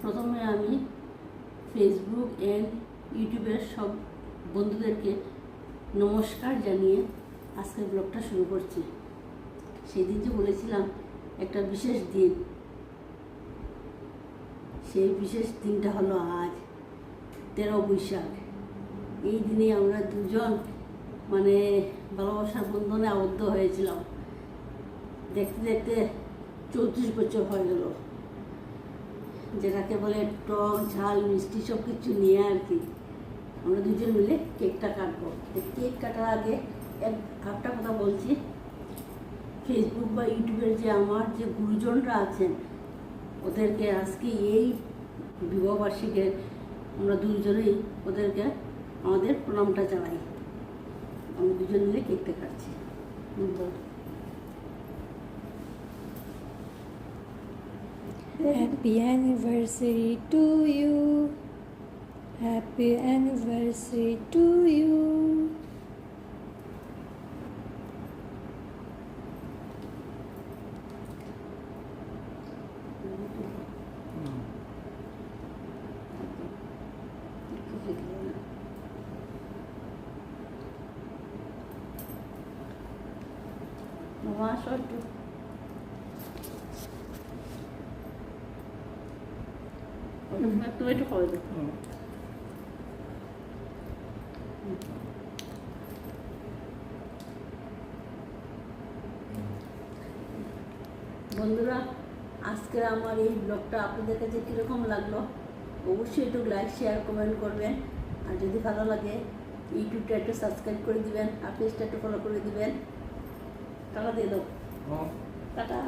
প্রথমে আমি Facebook and ইউটিউবের সব বন্ধুদেরকে নমস্কার জানিয়ে আজকের ব্লগটা শুরু করছি। সেই দিন যে বলেছিলাম একটা বিশেষ দিন, সেই বিশেষ দিনটা হলো আজ 13 বৈশাখ। এই দিনে আমরা দুজন ভালোবাসার বন্ধনে আবদ্ধ হয়েছিলাম। দেখতে দেখতে 34 বছর হয়ে গেল, যেটাকে বলে টক ঝাল মিষ্টি সব কিছু নিয়ে আর কি। আমরা দুজন মিলে কেকটা কাটবো। কেক কাটার আগে একটা কথা বলছি, ফেসবুক বা ইউটিউবের যে আমার যে গুরুজনরা আছেন, ওদেরকে আজকে এই বিবাহবার্ষিকের আমরা দুজনেই ওদেরকে আমাদের প্রণামটা জানাই। আমরা দুজন মিলে কেকটা কাটছি। Happy anniversary to you. Happy anniversary to you. মামা আসো একটু। তুমি একটু খাওয়াই দাও। বন্ধুরা, আজকের আমার এই ব্লগটা আপনাদের কাছে কীরকম লাগলো অবশ্যই একটু লাইক শেয়ার কমেন্ট করবেন। আর যদি ভালো লাগে ইউটিউবটা একটু সাবস্ক্রাইব করে দিবেন, আর পেজটা একটু ফলো করে দিবেন। টাকা দিয়ে দাও, টাটা।